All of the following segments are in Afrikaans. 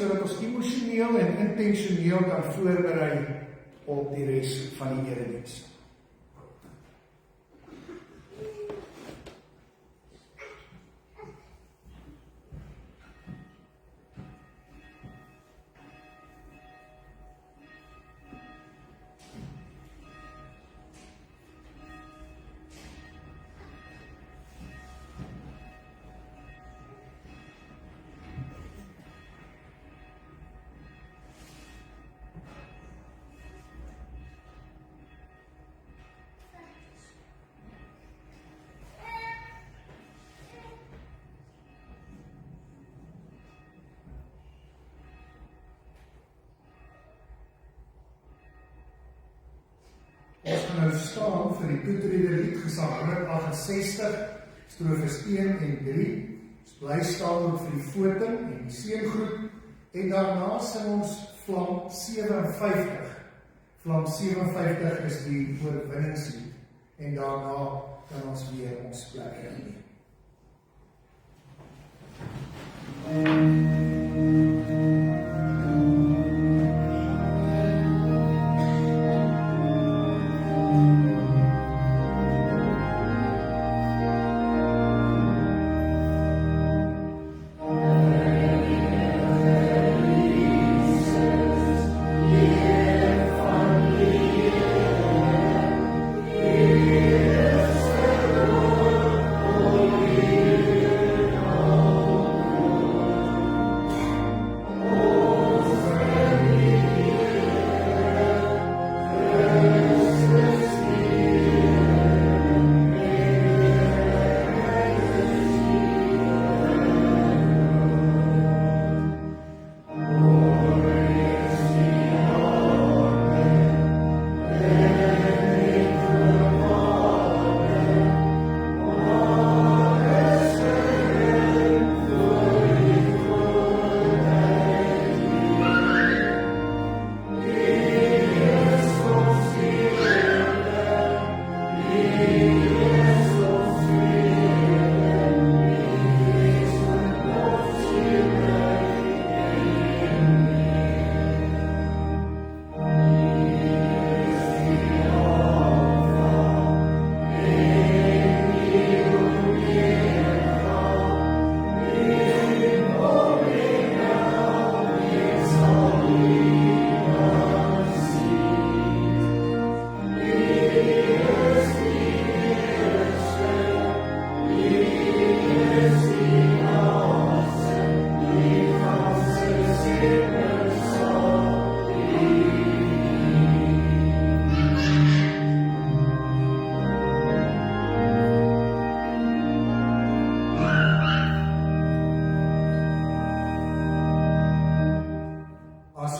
sodat ons emosioneel en intentioneel kan voorberei op die res van die erediens. Ons gaan nou staan vir die toetrede lied, gesang 168, strofes 1 en 3. Ons bly staan ook vir die voting en die seëngroet, en daarna sing ons Vlam 57. Vlam 57 is die oorwinningslied, en daarna kan ons weer ons plek inneem.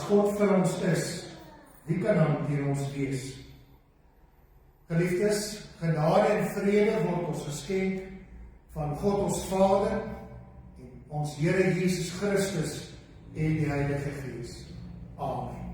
God vir ons is, wie kan dan teen ons wees? Geliefdes, genade en vrede word ons geskenk van God ons Vader en ons Here Jesus Christus en die Heilige Gees. Amen.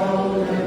Hallelujah.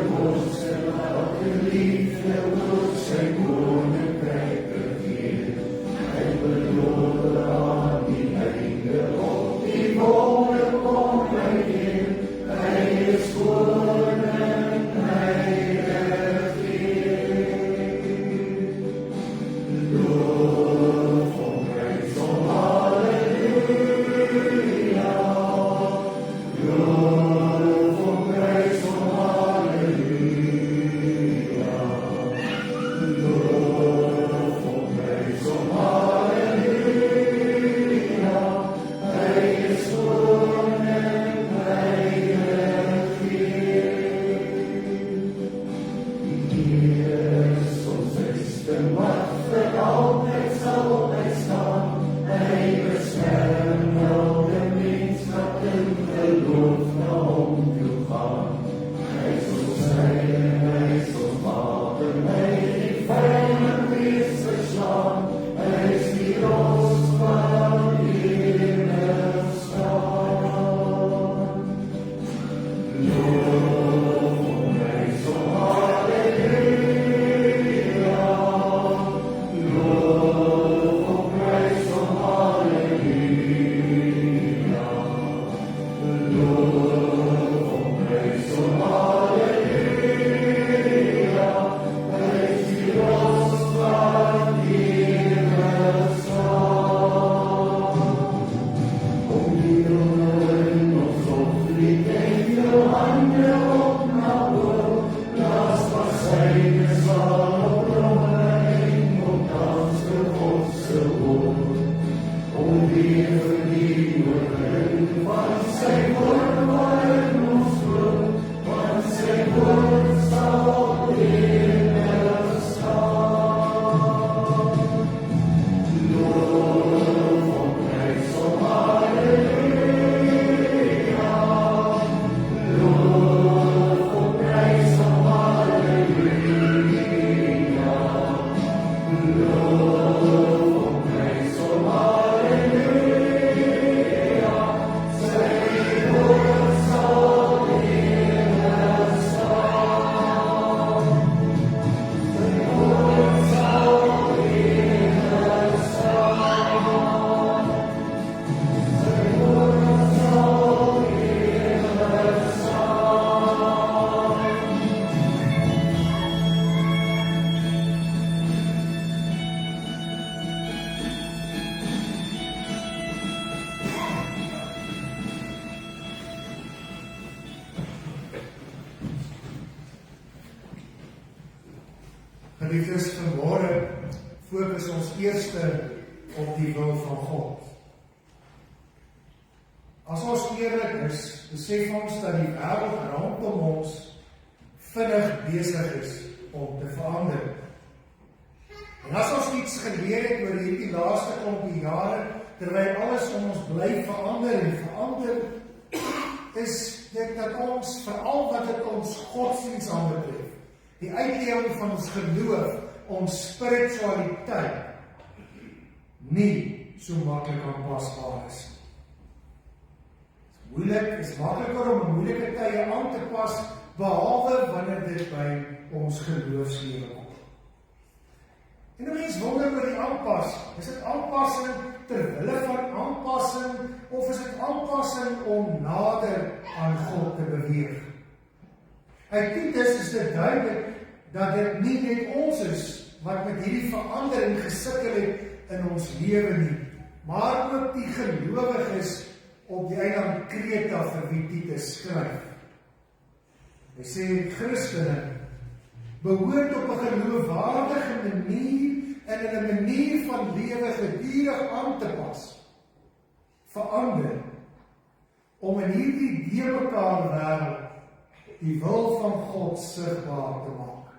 Geliefdes, vanmôre fokus ons eerste op die wil van God. As ons eerlik is, besef ons dat die wêreld rondom ons vinnig besig is om te verander. En as ons iets geleer het oor hierdie laaste klompie jare, terwyl alles om ons bly verander en verander, is dit dat ons, veral wat dit ons godsdienst aanbetref, die uitlewing van ons geloof, ons spiritualiteit, nie so maklik aanpasbaar is. Moeilik is makliker om 'n moeilike tye aan te pas, behalwe wanneer dit by ons geloofslewe kom. En 'n mens wonder oor die aanpas. Is dit aanpassing terwille van aanpassing, of is dit aanpassing om nader aan God te beweeg? Uit Titus is dit duidelik dat dit nie net ons is wat met hierdie verandering gesukkel het in ons lewe nie, maar ook die gelowiges op die eiland Kreta vir wie Titus skryf. Hy sê Christene behoort op 'n geloofwaardige manier en in 'n manier van lewe gedurig aan te pas, verander, om in hierdie deurmekaar wêreld die wil van God sigbaar te maak.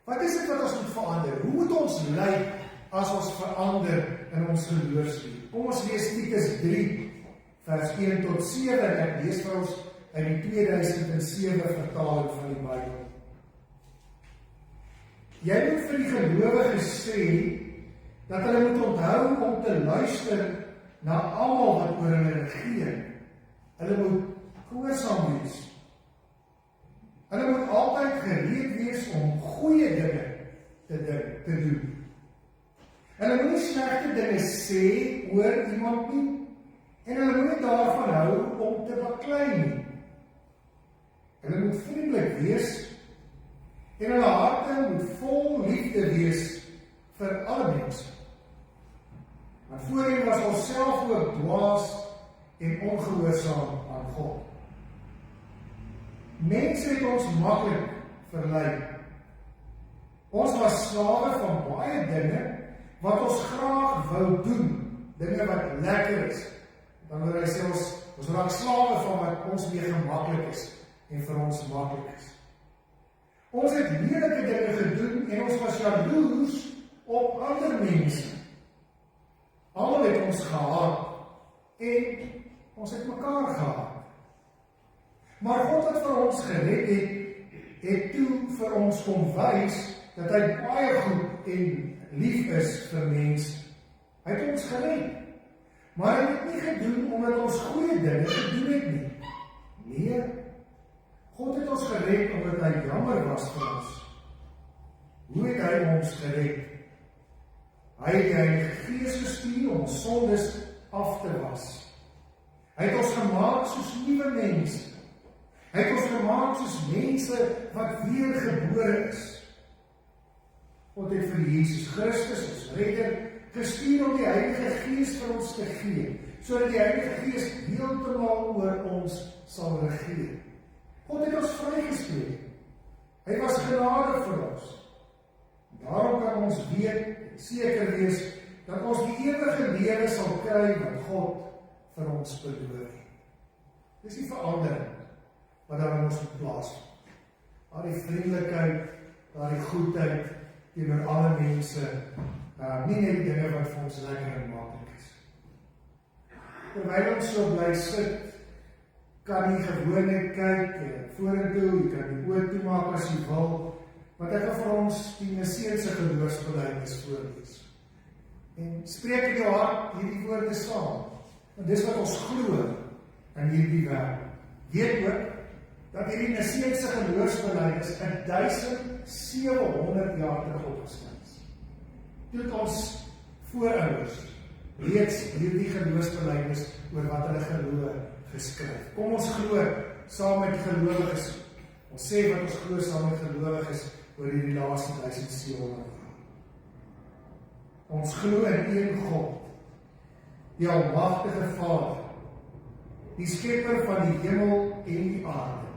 Wat is dit wat ons moet verander? Hoe moet ons lyk as ons verander in ons geloofslewe? Kom ons lees Titus 3, vers 1 tot 7, en ek lees vir ons uit die 2007 vertaling van die Bybel. Jy moet vir die gelowiges sê dat hulle moet onthou om te luister na almal wat oor hulle regeer. Hulle moet gehoorsaam wees. Hulle moet altyd gereed wees om goeie dinge te doen. Hulle moet nie slegte dinge sê oor iemand nie, en hulle moet nie daarvan hou om te baklei nie. Hulle moet vriendelik wees, en hulle harte moet vol liefde wees vir alle mense. Maar voorheen was ons self ook dwaas en ongehoorsaam aan God. Mense het ons maklik verlei. Ons was slawe van baie dinge wat ons graag wou doen, dinge wat lekker is. Dan wil hy sê ons raak slawe van wat ons meer gemaklik is en vir ons maklik is. Ons het lelike dinge gedoen en ons was jaloers op ander mense. Almal het ons gehaat en ons het mekaar gehaat. Maar God wat vir ons gered het toe vir ons kom wys dat hy baie goed en lief is vir mense. Hy het ons gered. Maar hy het nie gedoen omdat ons goeie dinge gedoen het nie. Nee, God het ons gered omdat hy jammer was vir ons. Hoe het hy ons gered? Hy het die Heilige Gees gestuur om ons sondes af te was. Hy het ons gemaak soos nuwe mense. Hy het ons gemaak soos mense wat weergebore is. God het vir Jesus Christus, ons redder, gestuur om die Heilige Gees vir ons te gee, sodat die Heilige Gees heeltemal oor ons sal regeer. God het ons vrygespreek. Hy was genade vir ons. Daarom kan ons weet, seker wees, dat ons die ewige lewe sal kry wat God vir ons beloof het. Dis die verandering wat daar in ons moet plaasvind. Daar die vriendelikheid, daar die goedheid teenoor alle mense, nie net die dinge wat vir ons lekker en maklik is. Terwyl ons so bly sit, kan jy gewoon net kyk vorentoe, jy kan die oë toemaak as jy wil, want ek wil vir ons die Niceense geloofsbelijdenis voorlees. En spreek in jou hart hierdie woorde saam, want dis wat ons glo in hierdie wêreld. Weet ook, dat hierdie Niceense geloofsbelijdenis in 1700 jaar terug opgestel is. Toe het ons voorouers reeds hierdie geloofsbelijdenis oor wat hulle geloof geskryf. Kom ons glo saam met gelowiges. Ons sê wat ons glo saam met gelowiges oor hierdie laaste 1700 jaar. Ons glo in een God, die almagtige Vader, die skepper van die hemel en die aarde,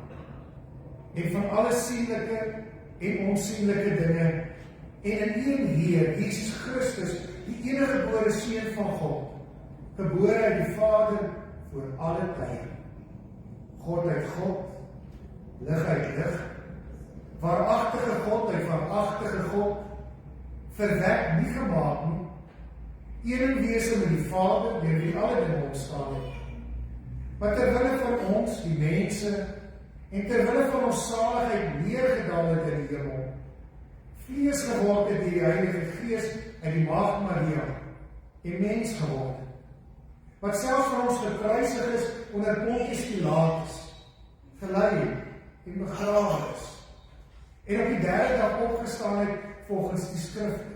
en van alle sienlike en onsienlike dinge, en in een Heer, Jesus Christus, die enige gebore Seun van God, gebore uit die Vader voor alle tye. God uit God, lig uit lig, waaragtige God uit waaragtige God, verwek nie gemaak nie, een en wese met die Vader, deur wie alle dinge ontstaan het, maar terwille van ons, die mense, en terwille van ons saligheid neergedaal het in die hemel, vlees geword het deur die Heilige Gees uit die Maagd Maria, en mens geword het, wat selfs van ons gekruisig is onder Pontius Pilatus, gelei en begrawe is, en op die derde dag opgestaan het volgens die skrifte,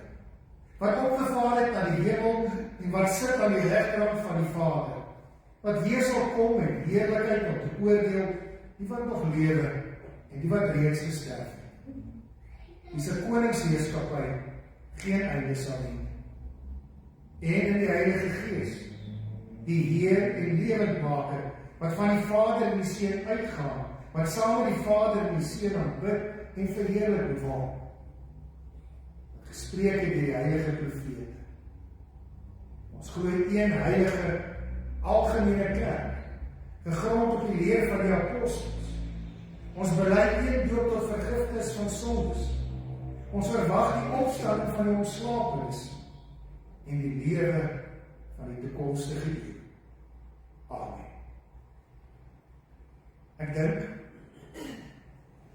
wat opgevaar het na die hemel en wat sit aan die regterkant van die Vader, wat weer sal kom met heerlikheid om te oordeel die wat nog lewe en die wat reeds gesterf het. Die se koningsheerskappy geen einde sal hê. En in die Heilige Gees, die Heer en lewendmaker, wat van die Vader en die Seun uitgaan, wat saam met die Vader en die Seun aanbid en verheerlik word, gespreek het deur die heilige profete. Ons glo in een heilige, algemene kerk, gegrond op die leer van die apostels. Ons bely een doop tot vergifnis van sondes. Ons verwag die opstanding van die ontslaapenes en die lewe van die toekomstige lewe. Amen. Ek dink,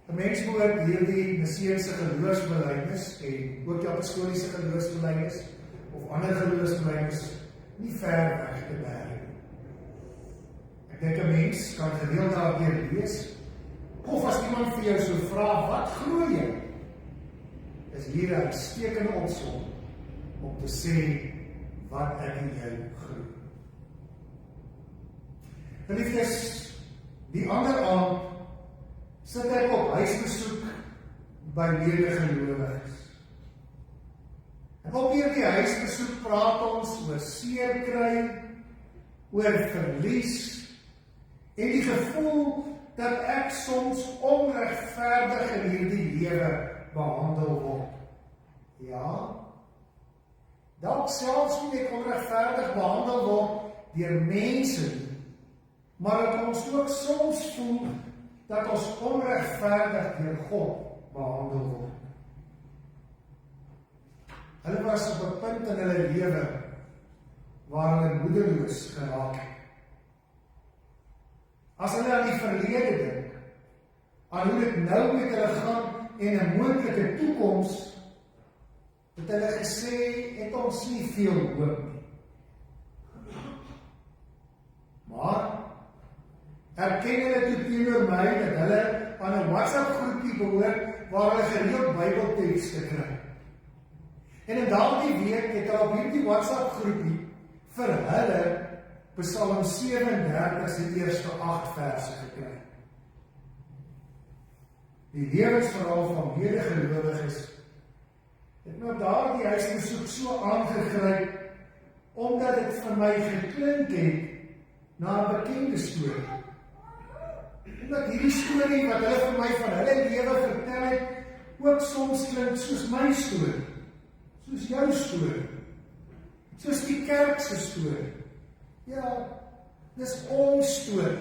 'n mens moet hierdie Niceense geloofsbelijdenis en ook die apostoliese geloofsbelijdenis of ander geloofsbelijdenis nie ver weg te bære. Ek dink 'n mens kan gereeld daardeur lees, of as iemand vir jou so vra, wat glo jy? Is hier 'n uitstekende opsom om te sê wat ek en jy glo. Geliefdes, die ander aand sit ek op huisbesoek by medegelowiges. En op hierdie huisbesoek praat ons oor seer kry, oor verlies, en die gevoel dat ek soms onregverdig in hierdie lewe behandel word. Ja, dalk selfs nie ek onregverdig behandel word deur mense nie, maar dat ons ook soms voel dat ons onregverdig deur God behandel word. Hulle was op 'n punt in hulle lewe waar hulle moedeloos geraak het. As hulle aan die verlede dink, aan hoe dit nou met hulle gaan en 'n moontlike toekoms, het hulle gesê, het ons nie veel hoop nie. Maar erken hulle toe teenoor my dat hulle aan 'n WhatsApp groepie behoort waar hulle gereeld Bybeltekste kry. En in daardie week het hulle op hierdie WhatsApp groepie vir hulle Psalm 37 se eerste 8 verse gekry. Die lewensverhaal van medegelowiges het my op daardie huisbesoek so aangegryp, omdat dit vir my geklink het na 'n bekende storie. Omdat hierdie storie wat hulle vir my van hulle lewe vertel het, ook soms klink soos my storie, soos jou storie, soos die kerk se storie. Ja, dis ons storie.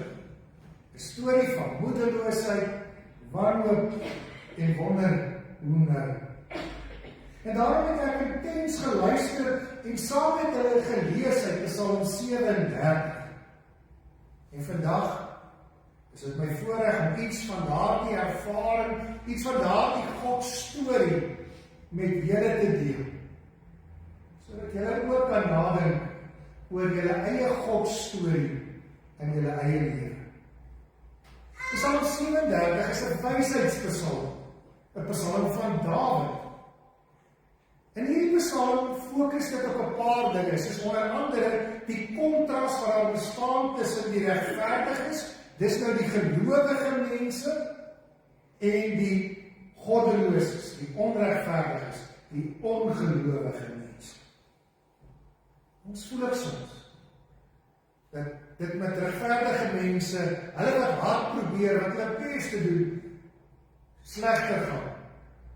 'n Storie van moedeloosheid, wanhoop en wonder. En daarom het ek intens geluister en saam met hulle gelees uit Psalm 37. En vandag is dit my voorreg om iets van daardie ervaring, iets van daardie Godstorie met julle te deel, sodat julle ook kan nadink oor julle eie Godstorie in julle eie lewe. Psalm 37 is 'n wysheidspsalm, 'n psalm van Dawid. En hierdie psalm fokus dit op 'n paar dinge, soos onder andere die kontras wat daar bestaan tussen die regverdiges, dis nou die gelowige mense, en die goddeloses, die onregverdiges, die ongelowige mense. Ons voel ek soms dat dit met regverdige mense, hulle wat hard probeer, wat hulle bes te doen, slegter gaan,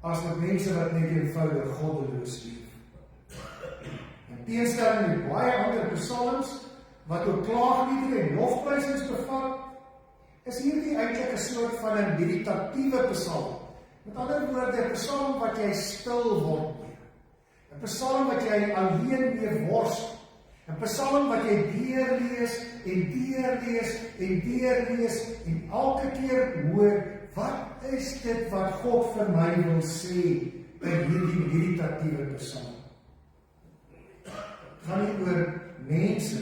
as met mense wat net eenvoudig goddeloos leef. In teenstelling met baie ander psalms, wat ook klaagliedere en lofprysings bevat, is hierdie eintlik 'n soort van 'n meditatiewe psalm. Met ander woorde, 'n psalm wat jy stil word mee. 'n Psalm wat jy alleen mee worstel. 'n Psalm wat jy deurlees en deurlees en deurlees en elke keer hoor, wat is dit wat God vir my wil sê in hierdie meditatiewe psalm? Het gaan nie oor mense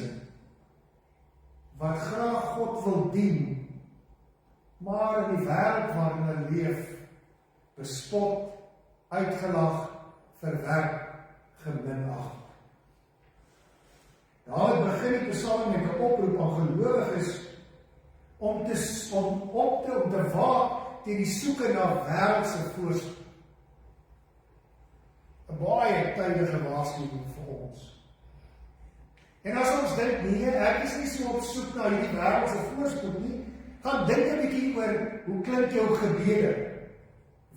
wat graag God wil dien, maar in die wêreld waarin hulle leef, bespot, uitgelag, verwerp, geminag. Daar begin die psalm met 'n oproep aan gelowiges om te waak teen die soeke na wêreldse voorspoed. 'n Baie tydige waarskuwing vir ons. En as ons dink, nee, ek is nie so op soek na hierdie wêreldse voorspoed nie, gaan dink 'n bietjie oor hoe klink jou gebede.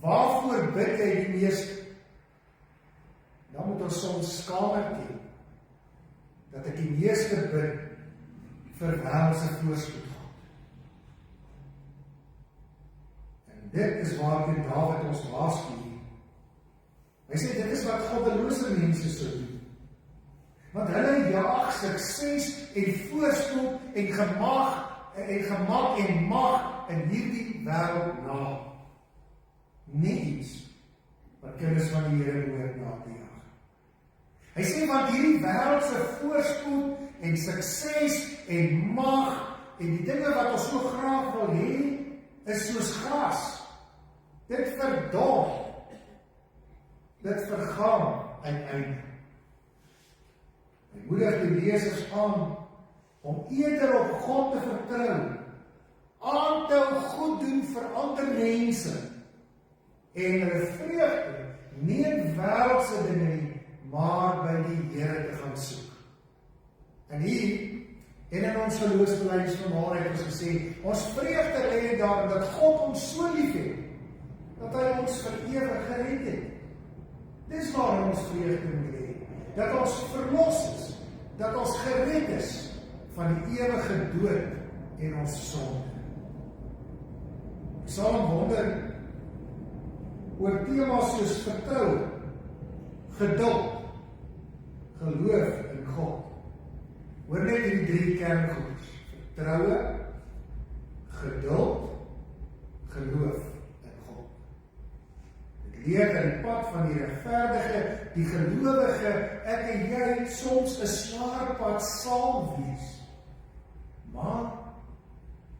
Waarvoor bid jy die meeste? Dan moet ons soms skamer teen dat ek die meeste bid vir wêreldse voorspoed gaan. En dit is waarteen Dawid ons waarsku. Hy sê dit is wat goddelose mense sou doen. Want hulle jaag sukses en voorspoed en gemak en mag in hierdie wêreld na. Nie iets wat kinders van die Here behoort na te jaag. Hy sê, want hierdie wêreldse voorspoed en sukses en mag en die dinge wat ons so graag wil hê, is soos gras. Dit verdorf. Dit vergaan uiteindelik. Hy moedig die lesers aan om eerder op God te vertrou, aan te hou goed doen vir ander mense en hulle vreugde nie in wêreldse dinge nie, maar by die Here te gaan soek. En hier, en in ons geloofsbelijdenis vanmôre het ons gesê, ons vreugde lê daarin dat God ons so lief het, dat hy ons vir ewig gered het. Dis waar ons vreugde moet hê, dat ons verlos is, dat ons gered is van die ewige dood en ons sonde. Psalm wonder oor temas soos vertrou, geduld, geloof in God. Hoor net die 3 kerngoeds: vertroue, geduld, geloof in God. Dit leer in die pad van die regverdige, die gelowige, ek en jy soms 'n swaar pad sal wees. Maar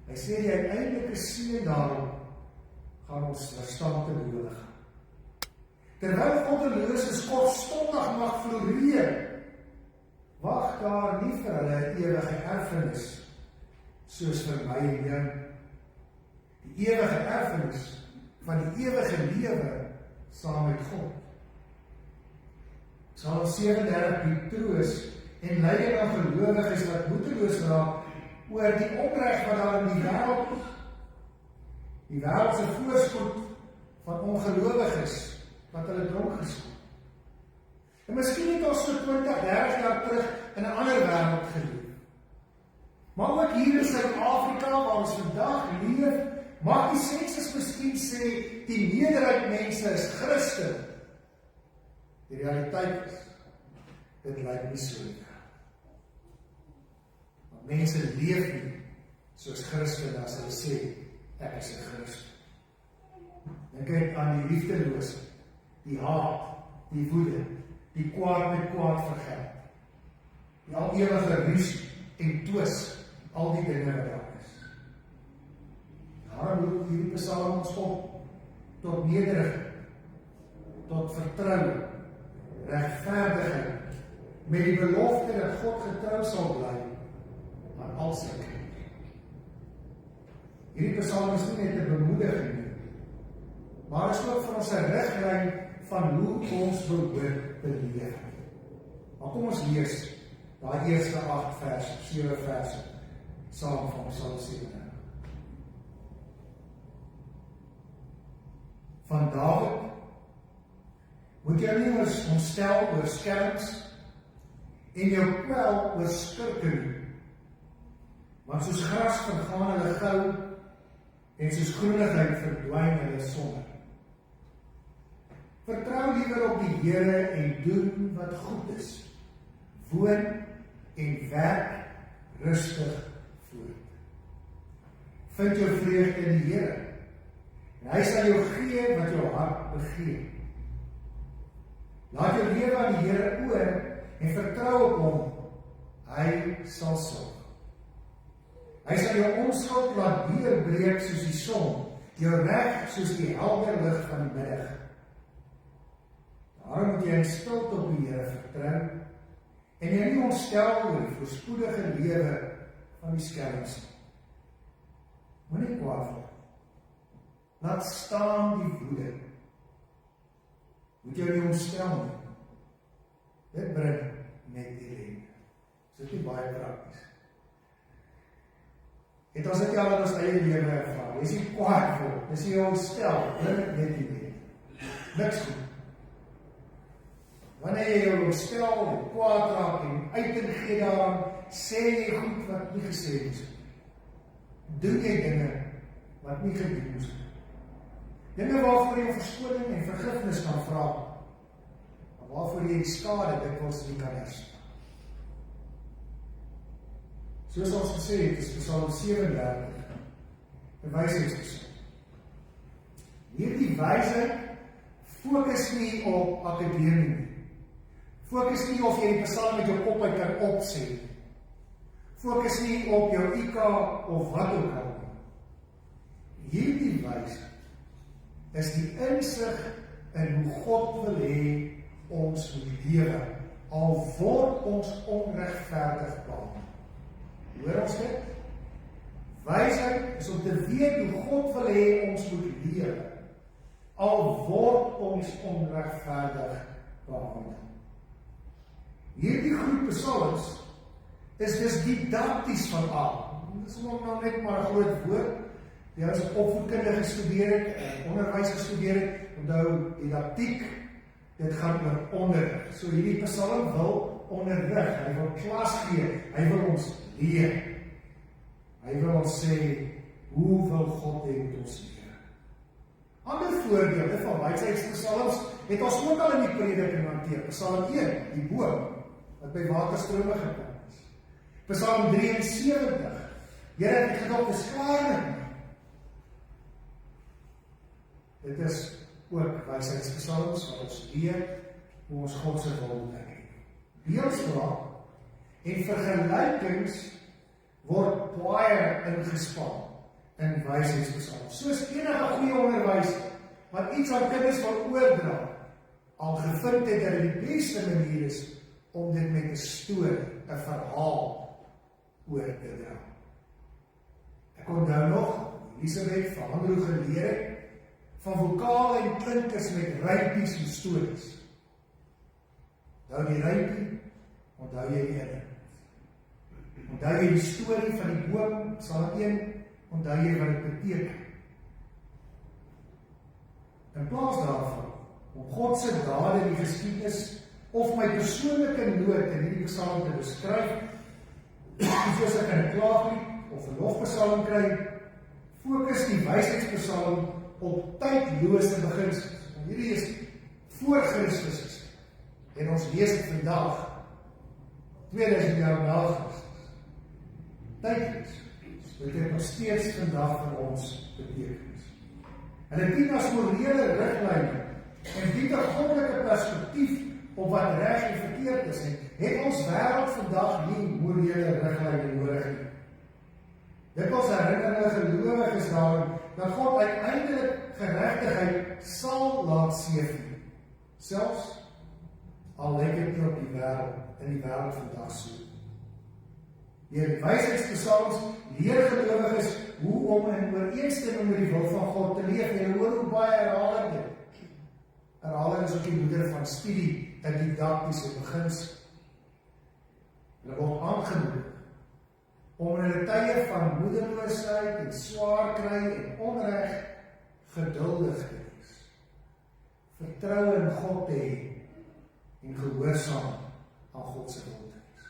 hy sê die uiteindelike seën daarom gaan ons verstand te bowe gaan. Terwyl goddeloses kortstondig mag floreer, wag daar nie vir hulle 'n ewige erfenis, soos vir my en jou. Die ewige erfenis van die ewige lewe saam met God. Psalm 37 bied troos en leiding aan gelowiges wat moedeloos raak oor die onreg wat daar in die wêreld is. Die wêreldse voorspoed van ongelowiges wat hulle dronk geskiet. En miskien het ons so 20, 30 jaar terug in 'n ander wêreld geleef. Maar ook hier in Suid-Afrika waar ons vandag leef, mag die sensus miskien sê die meerderheid mense is Christen. Die realiteit is, dit lyk nie so nie. Want mense leef nie soos Christen as hulle sê, ek is 'n Christen. Dink net aan die liefdelose, die haat, die woede, die kwaad met kwaad vergeld, die al ewige rusie en twis, al die dinge wat daar is. Daarom roep hierdie Psalm ons op tot nederigheid, tot vertroue, regverdigheid, met die belofte dat God getrou sal bly aan al sy kinders. Hierdie Psalm is nie net 'n bemoediging nie, maar is ook vir ons 'n riglyn van hoe ons behoort te leef. Maar kom ons lees daai eerste 7 verse saam van Psalm 37. Van Dawid: moet jy nie ontstel oor skelms en jou kwel oor skurke nie, want soos gras vergaan hulle gou en soos groenigheid verdwyn hulle sonder. Vertrou liewer op die Here en doen wat goed is. Woon en werk rustig voort. Vind jou vreugde in die Here, en hy sal jou gee wat jou hart begeer. Laat jou lewe aan die Here oor en vertrou op hom, hy sal sorg. Hy sal jou onskuld laat deurbreek soos die son, jou reg soos die helder lig van die middag. Daarom moet jy in stilte op die Here vertrou, en jy nie ontstel oor die voorspoedige lewe van die skelms nie. Moenie kwaad word. Laat staan die woede. Moet jy nie ontstel nie. Dit bring net ellende. Dit is nie baie prakties. Het ons dit al in ons eie lewe ervaar. Jy is nie kwaad word, jy is nie ontstel, bring dit net ellende. Niks goed. Wanneer jy jou ontstel en kwaad raak en uit en gee daaraan, sê jy goed wat nie gesê is. Doen jy dinge wat nie gedoen is. Dinge waarvoor jy verskoning en vergifnis kan vra, maar waarvoor jy die skade dikwels nie kan herstel. Soos ons gesê het, is Psalm 37, 'n wysheidspsalm. Hierdie wysheid fokus nie op akademie nie. Fokus nie of jy die Psalm met jou kop uit kan opsê. Fokus nie op jou IQ of wat ook al nie. Hierdie wysheid is die insig in hoe God wil hê ons moet lewe, al word ons onregverdig behandel. Hoor ons dit? Wysheid is om te weet hoe God wil hê ons moet lewe, al word ons onregverdig behandel. Hierdie groep psalms is dus didakties van aard. Dit is nou net maar 'n groot woord. Die ons opvoedkunde gestudeer het, onderwys gestudeer het, onthou didaktiek, dit gaan oor onderrig. So hierdie psalm wil onderrig, hy wil klas gee, hy wil ons leer. Hy wil ons sê, hoe wil God hê met ons leer? Ander voorbeelde van wysheidspsalms het ons ook al in die prediking hanteer. Psalm 1, die boom wat by waterstrome gekom is. Psalm 73, Here, ek het gedog, dis klaar nie. Dit is ook wysheidspsalms wat ons leer hoe ons God se wil moet erken. Beeldspraak en vergelykings word baie ingespan in wysheidspsalms. Soos enige goeie onderwys wat iets aan kinders wil oordra, al gevind het dat dit die beste manier is om dit met 'n storie, 'n verhaal oor te dra. Ek onthou nog, Elisabeth van Hanro geleer het, van vokale en klinkers met rypies en stories. Onthou die rypie, onthou jy die inhoud. Onthou jy die storie van die boom, Psalm 1, onthou jy wat dit beteken. In plaas daarvan, om God se dade in die geskiedenis of my persoonlike nood in hierdie psalm te beskryf, soos ek in 'n klaaglied of 'n lofpsalm kry, fokus die wysheidspsalm op tydlose beginsels. En hierdie is voor Christus en ons lees dit vandag 2000 jaar na Christus. Tydloos. dit het nog steeds vandag vir ons betekenis. Hulle dien as morele riglyne en bied 'n goddelike perspektief op wat reg en verkeerd is. En het ons wêreld vandag nie morele riglyne nodig nie. Dit was herinner hulle gelowiges daaraan dat God uiteindelik geregtigheid sal laat seëvier. Selfs al lyk dit nie op die wêreld, in die wêreld vandag so. Deur die wysheidspsalms leer gelowiges hoe om in ooreenstemming met die wil van God te leef. En hoor hoe baie herhaling dit. Herhaling is ook die moeder van studie en didaktiese beginsel. Hulle word aangemoedig om in hulle tye van moedeloosheid en swaar kry en onreg geduldig te wees. Vertrou in God te hê en gehoorsaam aan God se wil te wees.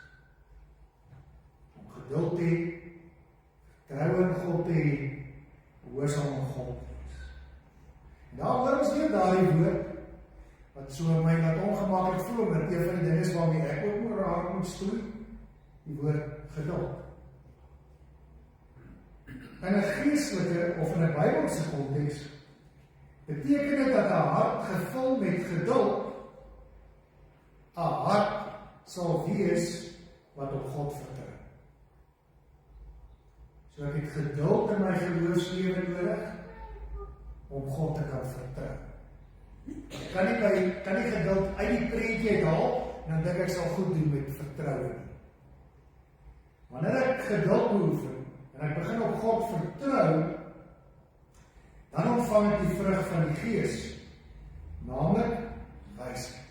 Om geduld te hê, vertrou in God te hê, gehoorsaam aan God te wees. En daar hoor ons weer daardie woord wat so my laat ongemaklik voel, dat een van die dinge is waarmee ek ook moet raak moet stoei, die woord geduld. In 'n geestelike of in 'n Bybelse konteks beteken dit dat 'n hart gevul met geduld 'n hart sal wees wat op God vertrou. So ek het geduld in my geloofslewe nodig om God te kan vertrou. Kan nie geduld uit die prentjie haal en dan dink ek sal goed doen met vertroue. Wanneer ek geduld beoefen en ek begin op God vertrou, dan ontvang ek die vrug van die Gees, naamlik wysheid.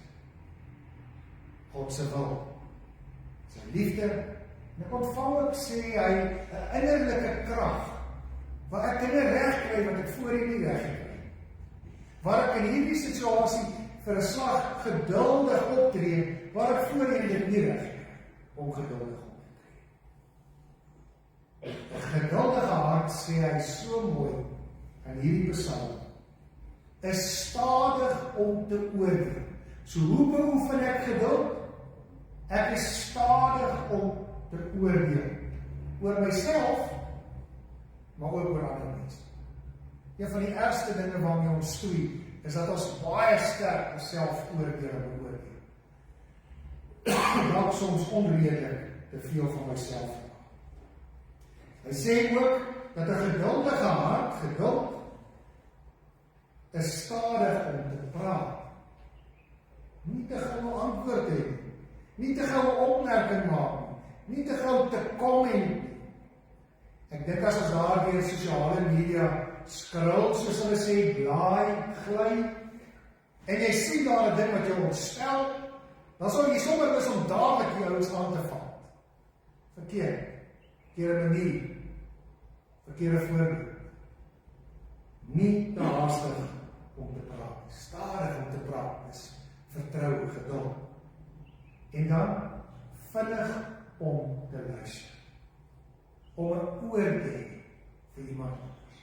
God se wil, sy liefde, en ek ontvang ook, sê hy, 'n innerlike krag, waar ek dinge reg kry wat ek voorheen nie reg gekry. Waar ek in hierdie situasie vir 'n slag geduldig optree, waar ek voorheen dit nie reg gekry, om geduldig op. 'n geduldige hart, sê hy so mooi in hierdie psalm, is stadig om te oordeel. So hoe beoefen ek geduld? Ek is stadig om te oordeel. Oor myself, maar ook oor ander mense. Een van die ergste dinge waarmee ons stoei, is dat ons baie sterk onsself oordeel en beoordeel. Dalk soms onredelik te veel van myself. Hy sê ook dat 'n geduldige hart, geduld, is stadig om te praat. Nie te gou antwoord hê, nie te gou opmerking maak, nie te gou te comment. Ek dink as ons daar deur sosiale media scroll, soos hulle sê, blaai, gly, en jy sien daar 'n ding wat jou ontstel, dan sal jy sommer is om dadelik die ouens aan te vat. Verkeerde manier, verkeerde voorbeeld. Nie te haastig om te praat, stadig om te praat, is vertrou, geduld. En dan vinnig om te luister, om 'n oor te hê vir iemand anders.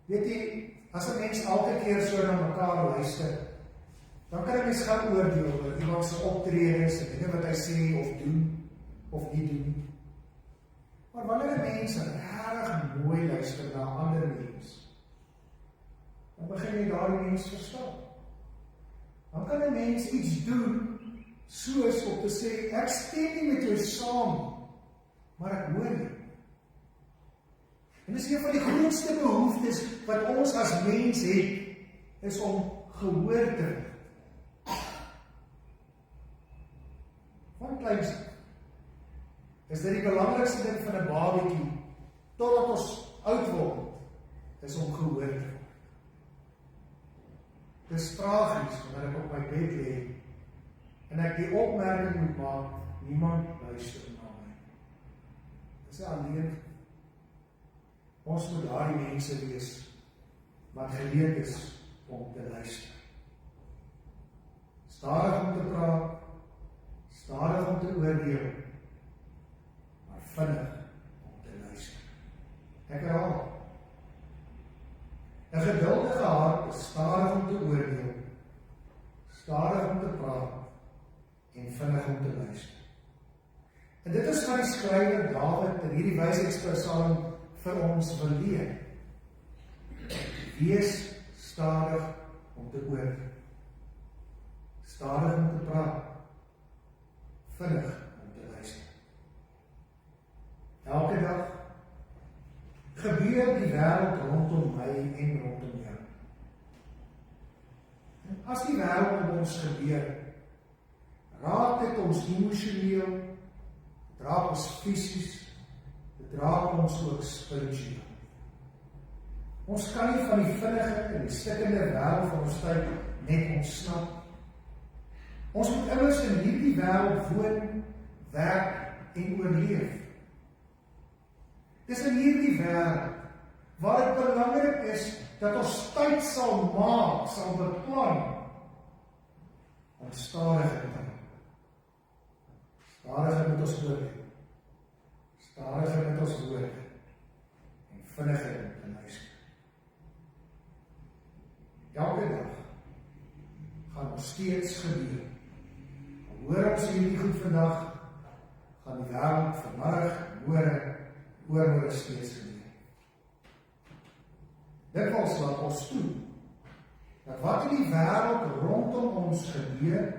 Weet jy, as 'n mens elke keer so na mekaar luister, dan kan 'n mens gaan oordeel oor iemand se optredes, die dinge wat hy sê of doen of nie doen. Maar wanneer 'n mens regtig mooi luister na ander mense, dan begin jy daardie mens verstaan. Dan kan 'n mens iets doen, soos om te sê, ek stem nie met jou saam, maar ek hoor jou. En dis een van die grootste behoeftes wat ons as mens het, is om gehoor te word. Van kleinste is dit die belangrikste ding van 'n babatjie, totdat ons oud word, is om gehoor te word. Dit is tragies, wanneer ek op my bed lê, en ek die opmerking moet maak, niemand luister na my. Dit is alleen. Ons moet daardie mense wees, wat geleerd is om te luister. Stadig om te praat, stadig om te oordeel, maar vinnig om te luister. Ek herhaal. 'n geduldige hart is stadig om te oordeel, stadig om te praat en vinnig om te luister. En dit is wat die skrywer Dawid in hierdie wysheidspsalm vir ons wil leer. Wees stadig om te hoor, stadig om te praat, vinnig om te luister. Elke dag gebeur die wêreld rondom my en rondom jou. En as die wêreld om ons gebeur, raak dit ons emosioneel, dit raak ons fisies, dit raak ons ook spiritueel. Ons kan nie van die vinnige en die stikkende wêreld van ons tyd net ontsnap. Ons moet immers in hierdie wêreld woon, werk en oorleef. Dis in hierdie wêreld waar dit belangrik is dat ons tyd sal maak, sal beplan om stadiger te maak. Stadiger met ons woord, stadiger met ons woord en vinniger te luister. Elke dag gaan ons steeds gebeur. Hoor ons hierdie goed vandag, gaan die wêreld vanmiddag, môre steeds gebeur. Dikwels laat ons toe, dat wat in die wêreld rondom ons gebeur,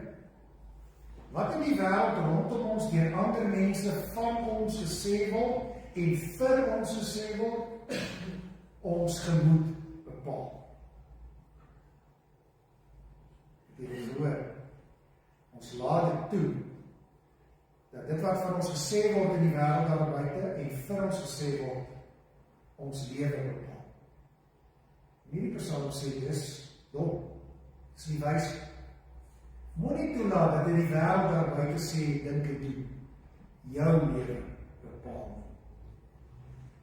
wat in die wêreld rondom ons deur ander mense van ons gesê word, en vir ons gesê word, ons gemoed bepaal. Dit is hoor, ons laat dit toe, dat dit wat van ons gesê word in die wêreld daar buite en vir ons gesê word, ons lewe bepaal. Hierdie persoon sê, dis dom, dis nie wys. Moenie toelaat dat in die wêreld daar buite sê, dink en doen, jou lewe bepaal.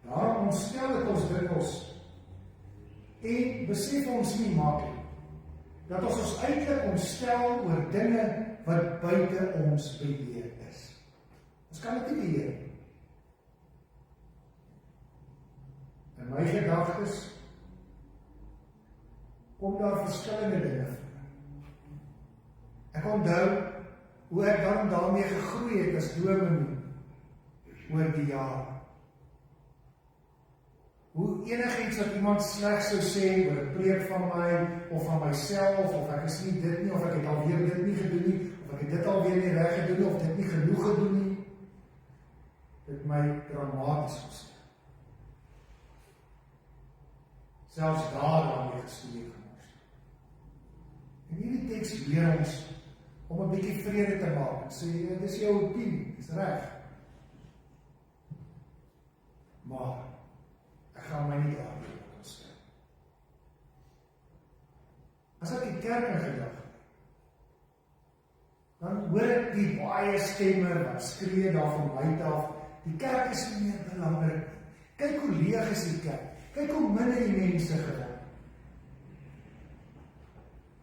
Daarom ontstel dit ons dikwels en besef ons nie maklik, dat ons eintlik ontstel oor dinge wat buite ons beheer is. Ons kan dit nie beheer. In my gedagtes kom daar verskillende dinge voor. Ek onthou hoe ek dan daarmee gegroei het as dominee oor die jare. Hoe enigiets wat iemand sleg sou sê oor 'n preek van my of van myself, of ek is nie dit nie, of ek het alweer dit nie gedoen nie, of ek het dit alweer nie reg gedoen nie, of dit nie genoeg gedoen nie, dit my dramaties gestel. Selfs daarmee gestudeer gemors. En hierdie teks leer ons om 'n bietjie vrede te maak en sê, dit is jou opinie, dis reg. Maar ek gaan my nie daarmee ontstel. As ek die kerk in gedagte, dan hoor ek die baie stemme wat skree daar van buite af, die kerk is nie meer belangrik. Kyk hoe leeg is die kerk. Kyk hoe min die mense geword.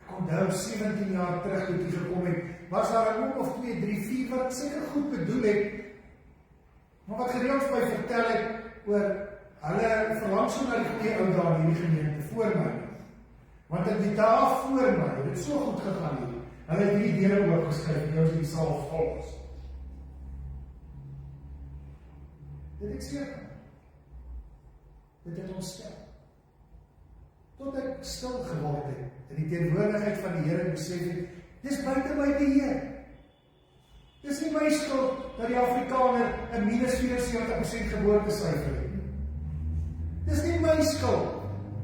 Ek onthou 17 jaar terug toe ek gekom het, was daar 'n oom of 2, 3, 4 wat seker goed bedoel het, maar wat gereeld my vertel het oor hulle verlang so na die goeie ou dae in hierdie gemeente voor my. Want in die dae voor my het dit so goed gegaan hier. Hulle het hierdie deure oopgeskryf en ons die saal vol is. Dit ek sê, dit het ontstel. Tot ek stil geword het, in die teenwoordigheid van die Here besef het, dis buite my beheer. Dis nie my skuld dat die Afrikaner 'n -74% geboortesyfer het. Dis nie my skuld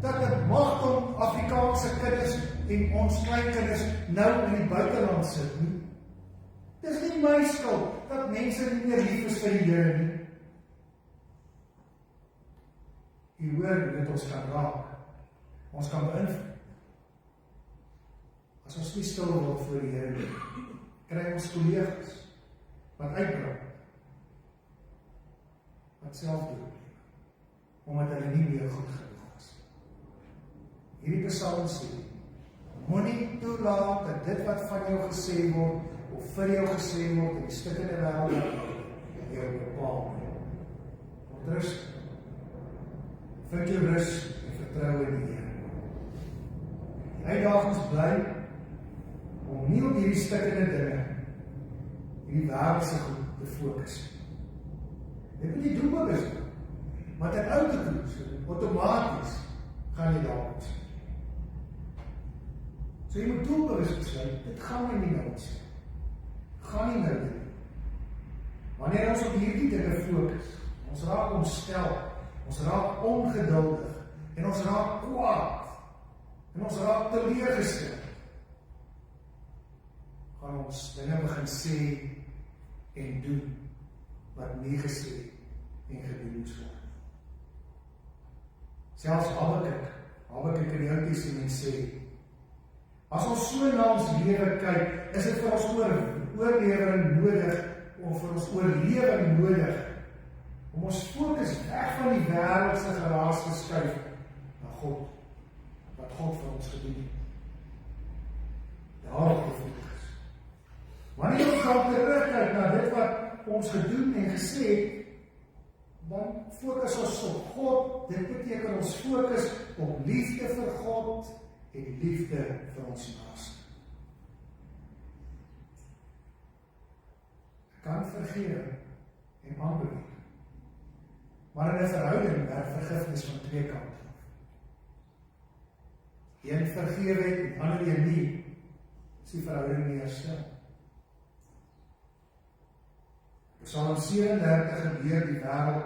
dat dit magdom Afrikaanse kinders en ons kleinkinders nou in die buiteland sit nie. Dis nie my skuld dat mense nie meer lief is vir die Here nie. U hoor hoe dit ons kan raak. Ons kan beïnvloed. As ons nie stil word voor die Here nie, kry ons kollegas wat uitbrand, wat self doen, omdat hulle nie meer goed genoeg is. Hierdie Psalm sê, moenie toelaat dat dit wat van jou gesê word, of vir jou gesê word, in die stikkende wêreld, jou bepaal. Want rus, vind jou rus en vertrou in die Here. Die uitdagings bly om nie op hierdie stikkende dinge, hierdie wêreldse goed te fokus. Jy moet nie doelbewus doen. Maar ten autocruise, outomaties, gaan jy daar ons. So jy moet doelbewus besluit, dit gaan my nie nou ons. Gaan nie nou doen. Wanneer ons op hierdie dinge fokus, ons raak ontstel, ons raak ongeduldig, en ons raak kwaad, en ons raak teleurgestel, gaan ons dinge begin sê en doen, wat nie gesê en gedoen moet word. Selfs Habakuk in die Ou Testament sê, as ons so na ons lewe kyk, is dit vir ons oorlewing nodig, of vir ons oorlewing nodig, om ons fokus weg van die wêreldse geraas te skuif na God, wat God vir ons gedoen het. Daarop die fokus. Wanneer ons gaan terugkyk na dit wat ons gedoen en gesê het, dan fokus ons op God. Dit beteken ons fokus op liefde vir God en liefde vir ons naaste. Ek kan vergewe en aanbeveel. Maar in 'n verhouding werk vergifnis van twee kante. Een vergewe het en ander een nie, is die verhouding nie herstel. Psalm 37 gebeur die wêreld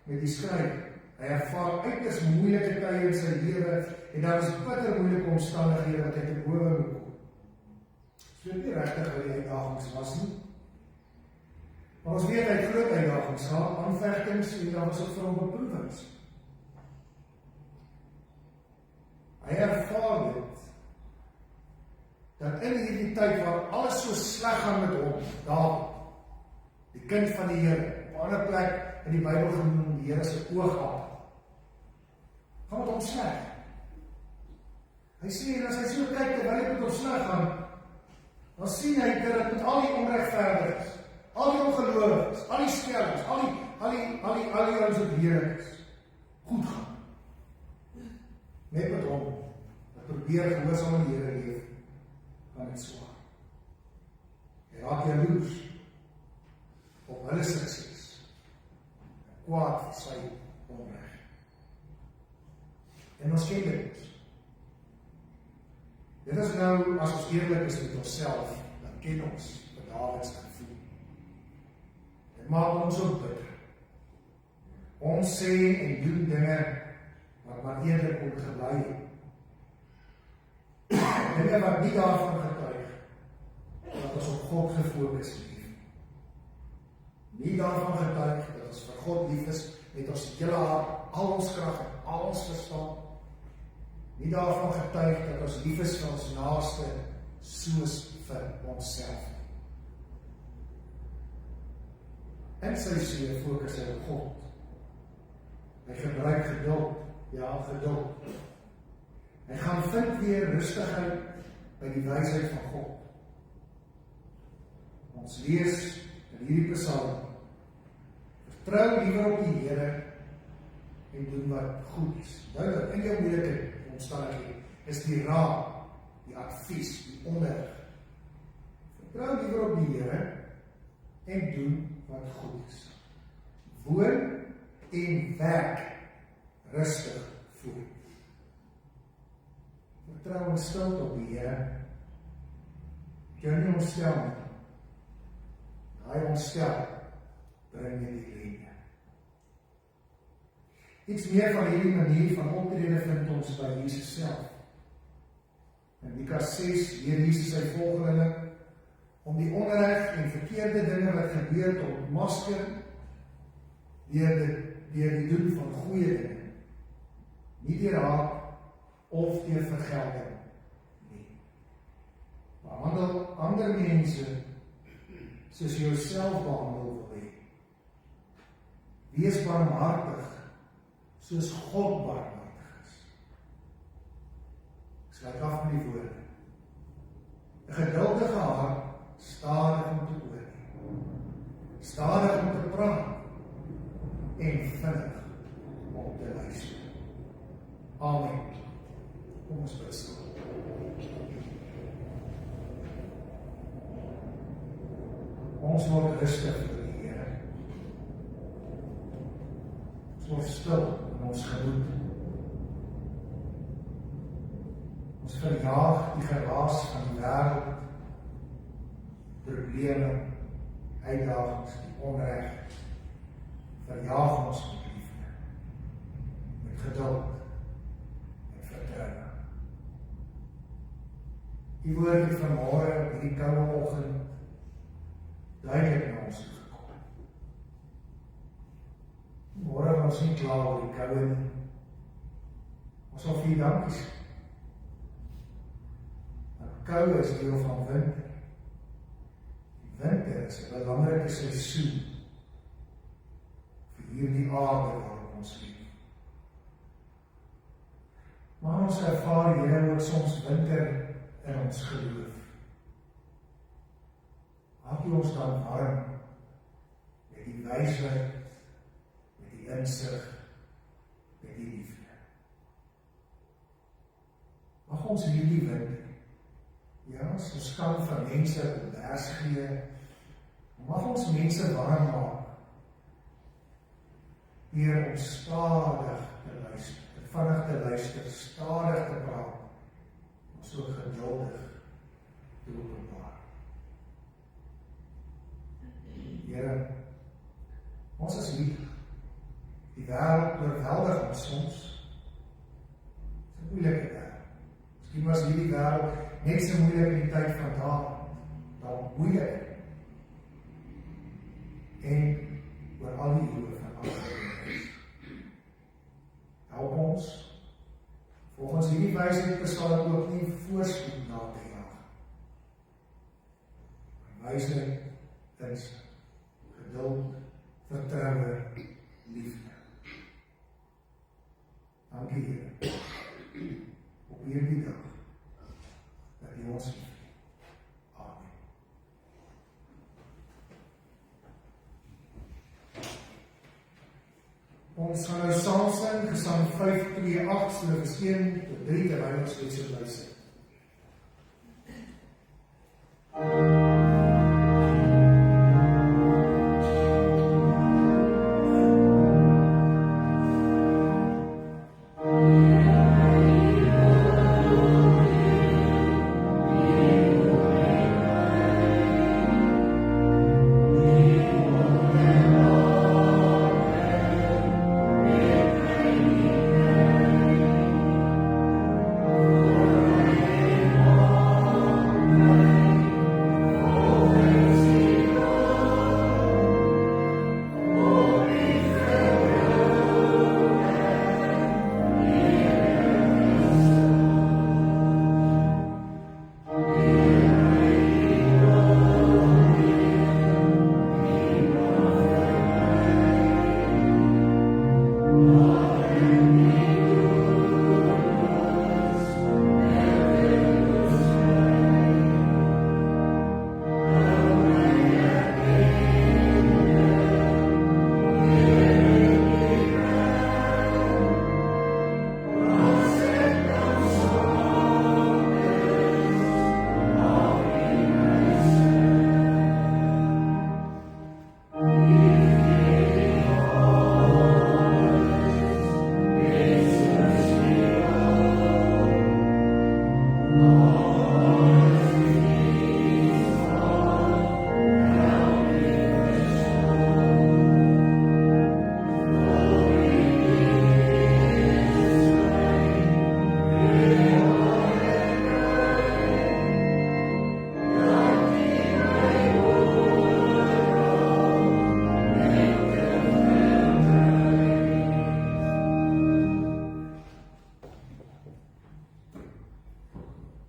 met die skrywer. Hy ervaar uiters moeilike tye in sy lewe en daar is bitter moeilike omstandighede wat hy te bowe moet kom. So nie regtig wat die uitdagings was nie. Maar ons weet hy het groot uitdagings gehad, aanvegtings en daar was ook vir hom beproewings. Hy ervaar dit, dat in hierdie tyd waar alles so sleg gaan met hom, Dawid, die kind van die Here, op 'n ander plek in die Bybel genoem die Here se oogappel, gaan met hom sleg. Hy sê, en as hy so kyk terwyl hy met hom sleg gaan, dan sien hy dat met al die onregverdiges, al die ongelowiges, al die skelms, al die ons wat heerlikes, goed gaan. Net met hom, wat probeer gehoorsaam aan die Here leef, gaan dit swaar. Hy raak jaloers op hulle sukses, kwaad vir sy onreg. En ons ken dit. Dit is nou, as ons eerlik is met onsself, dan ken ons wat Dawid se gevoel. Dit maak ons ook bitter. Ons sê en doen dinge wat maar eerder kon gebly het. Dinge wat nie daarvan getuig, dat ons op God gefokus leef. Nie daarvan getuig, dat ons vir God lief is, met ons hele hart, al ons krag en al ons verstaan. Nie daarvan getuig, dat ons lief is vir ons naaste, soos vir onsself. En sy sê, fokus hy op God. Hy gebruik geduld, ja, geduld. Hy gaan vind weer rustigheid by die wysheid van God. Ons lees in hierdie Psalm, vertrou liewer op die Here en doen wat goed is. Nou, in jou moeilike omstandighede is die raad, die advies, die onderrig. Vertrou liewer op die Here en doen wat goed is. Woon en werk rustig voort. Vertrou en stilte op die Here. Jou nie ontstel nie. Hy ontstel, bring jy die lewe. Iets meer van hierdie manier van optrede vind ons by Jesus self. In Lukas 6 leer Jesus sy volgelinge om die onreg en verkeerde dinge wat gebeur te ontmasker deur die doen van goeie dinge. Nie deur haat of deur vergelding nie. Behandel ander mense soos jy jouself behandel wil hê. Wees barmhartig soos God barmhartig is. Ek sluit af met die woorde. 'n geduldige hart, stadig om te oordeel, stadig om te praat en vinnig om te luister. Amen. Kom ons bid saam. Ons word rustig vir die Here. word stil in ons gemoed. Ons verjaag die geraas van die wêreld, probleme, uitdagings, die onreg. Verjaag ons met liefde, met geduld, met vertroue. Die woord het vanmôre op hierdie koue oggend duidelik na ons toe gekom. Môre was ons nie klaar oor die koue nie. Ons wil vir U dankie sê. Koue is deel van winter. Winter is 'n belangrike seisoen vir hierdie aarde waarop ons leef. Maar ons ervaar Here ook soms winter in ons geloof. Maak U ons dan warm met die wysheid, met die insig, met die liefde. Mag ons hierdie winter, ja, ons kan van mense les gee, mag ons mense warm maak, hier om stadig te luister, vinnig te luister, stadig te praat, maar so geduldig te openbaar. Here, ons is lief. Die wêreld oorweldig ons soms. Dit is 'n moeilike wêreld. Miskien was hierdie wêreld net so moeilik in die tyd van daar moeilik. En oor al die eeue van alle tyd. Help ons, volgens hierdie wysheid Psalm ook nie voorspoed na te jaag. Wysheid, insig, geduld, vertroue, liefde. Dankie Here, op hierdie dag, dat U ons lief. Amen. Ons gaan nou saam sing, Gesang 528, vers 1 tot 3, terwyl ons net so luister.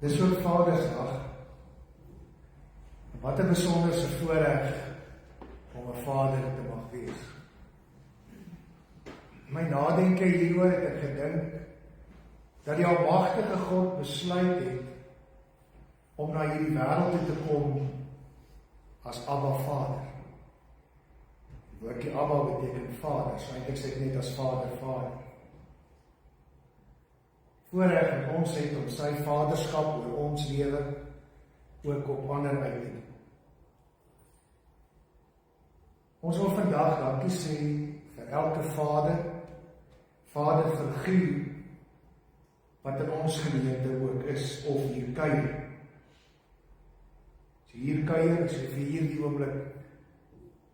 Dis ook Vadersdag. Wat 'n besonderse voorreg om 'n vader te mag wees. In my nadenke hieroor het ek gedink dat die almagtige God besluit het om na hierdie wêreld toe te kom as Abba Vader. Die woordjie Abba beteken vader, so eintlik sê ek net as Vader. Voorreg en ons het om sy vaderskap oor ons lewe ook op ander uit te doen. Ons wil vandag dankie sê vir elke vader Vader, verguur wat in ons gemeente ook is, of hier kuier. As jy hier kuier, as jy vir hier die oomblik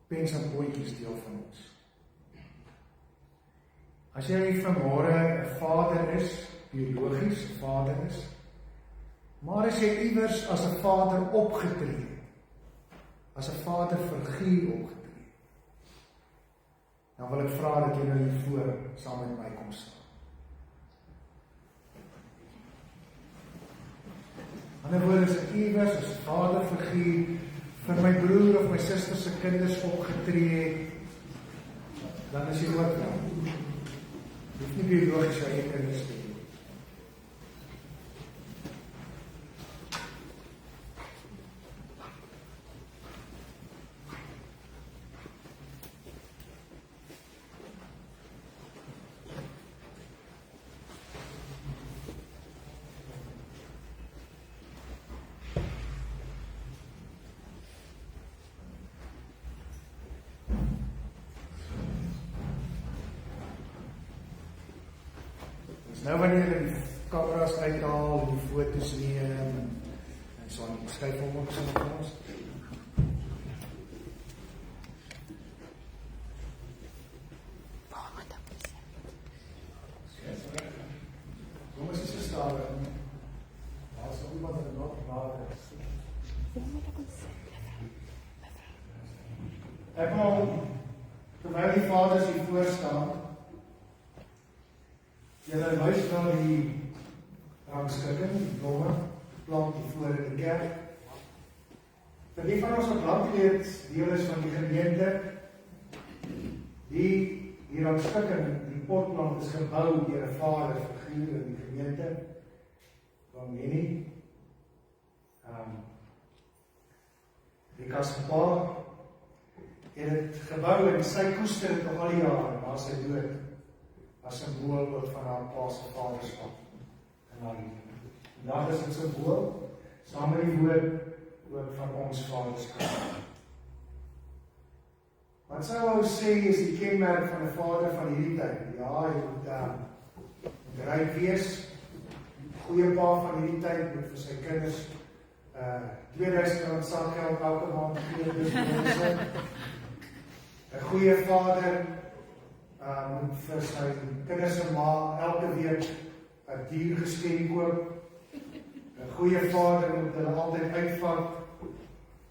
pens en potjies deel van ons. As jy vanmôre 'n vader is, biologies 'n vader is, maar as jy iewers as 'n vader opgetree, as 'n vader figuur opgetree, dan wil ek vra dat jy nou hier voor saam met my kom staan. Ander woorde, as ek iewers as 'n vaderfiguur vir my broer of my suster se kinders opgetree het, dan is jy ook wel. Jy hoef nie biologies jou eie kinders te hê. Nou wanneer jy die kameras uithaal en die foto's neem en so aan, skryf hom ook so vir ons. Kom ons is gestaan. Daar is iemand wat nog water is. Ek wil, terwyl die vaders hier voor staan, julle wys wel die rangskikking, die blomme, plant hier voor in die kerk. Vir die van ons wat landleed deel is van die gemeente, die rangskikking, die potplant is gebou deur 'n vader figuur in die gemeente, van Henny. Die Kaspaar het dit gebou en sy koester het nog al die jare na sy dood as 'n simbool ook van haar pa se vaderskap en haar liefde. Vandag is dit 'n simbool, saam met die woord ook van ons vaderskap. Wat sou ons sê is die kenmerk van 'n vader van hierdie tyd? Ja, hy moet ryk wees, goeie pa van hierdie tyd, moet vir sy kinders R2000 sakgeld elke maand gee, dis mense. 'n goeie vader moet vir sy kinders se ma elke week 'n dier geskenk koop. 'n Goeie vader moet hulle altyd uitvat.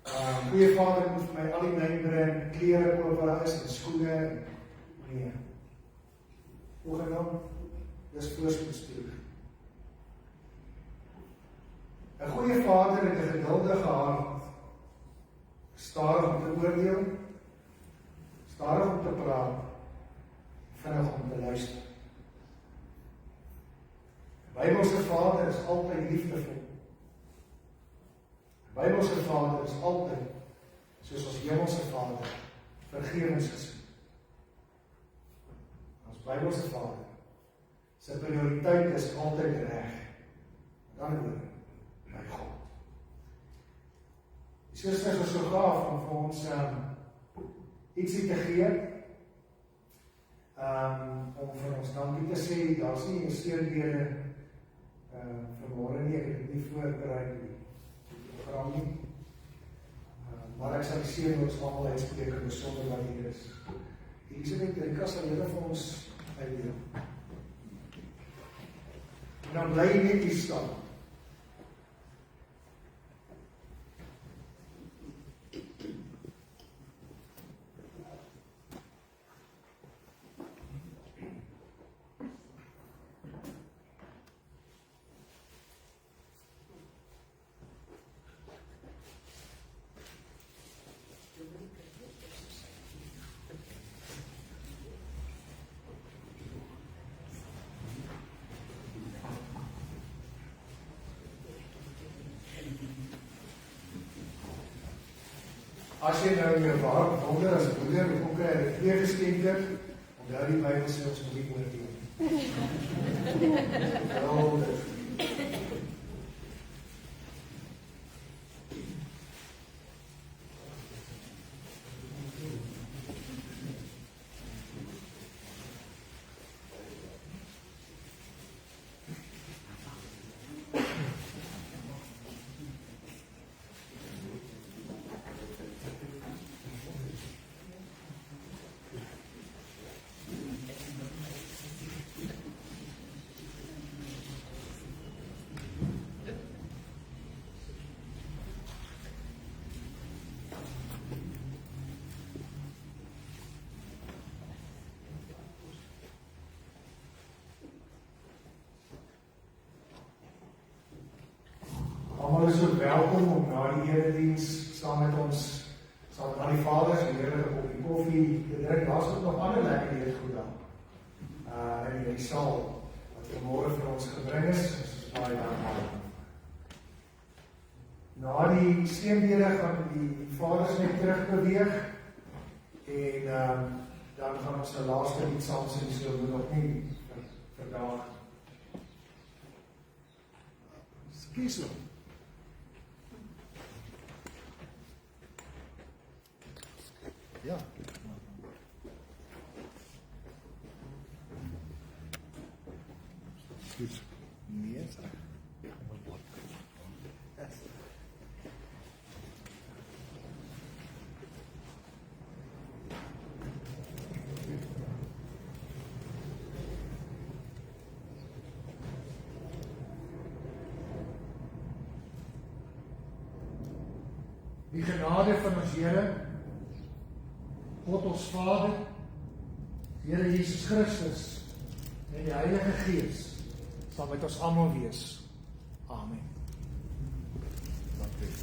'n Goeie vader moet vir my al die wyn bring, klere koop wat daar is, en skoene. Nee. Hoegenaamd, dis voorspoedsspier. 'n Goeie vader het 'n geduldige hart, stadig om te oordeel, stadig om te praat, vinnig om te luister. 'n Bybelse vader is altyd liefdevol. 'n Bybelse vader is altyd, soos ons hemelse Vader, vergewensgesind. Ons Bybelse Vader, sy prioriteit is altyd reg. Met ander woorde, my God. Die susters was so gaaf om vir ons ietsie te gee, om vir ons dankie te sê. Daar is nie 'n steunbede vanmôre nie, ek het dit nie voorberei die program nie. Maar ek sal seën ons almal uitspreek besonder wat hier is. Elisabeth Rika sal julle vir ons uitdeel. En dan bly jy net hier staan. As jy nou in jou wonder as broeder, hoe kry jy 2 geskenke, onthou die Bybel sê ons moet nie oordeel nie. almal is ook welkom om na die erediens saam met ons, saam met al die vaders, die heerlijke koppie koffie, te drink. Daar is ook nog ander lekker eetgoed dan. In die saal, wat vanmorgen vir ons gebring is baie dankbaar. Na die seënbede gaan die vaders net terug beweeg, en dan gaan ons die laaste lied saam sing, so moet nog nie vandag. Kies nog. Ja. Goed. Nee, is reg. Die genade van ons Here, God ons Vader, Here Jesus Christus en die Heilige Gees sal met ons almal wees. Amen. Dankie.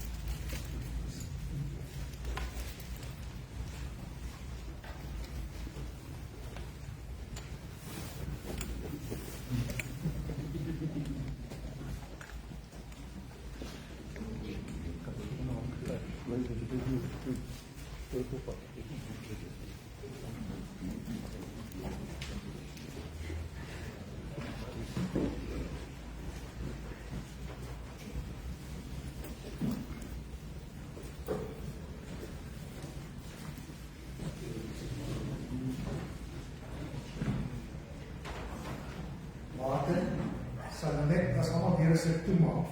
Water sal net as almal weer sy toemaak.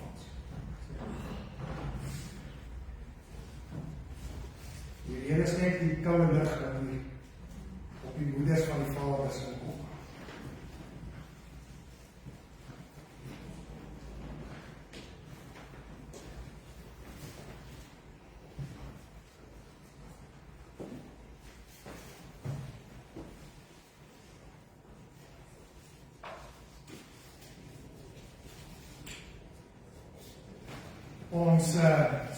Hier is net die koue lig wat hier op die moeders van die vaders inkom. Ons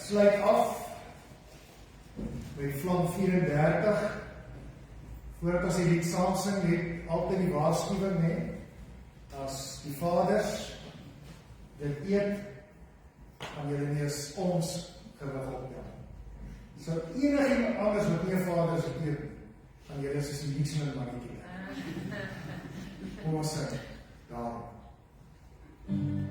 sluit af met Vlam 34. Voordat ons die lied saam sing, het altyd die waarskuwing, as die vaders dit eet, gaan julle nie as ons gewig optel. So enige anders wat nie vaders het eet, gaan julle soos die liedseman mannetjie. Kom ons sing, daarom.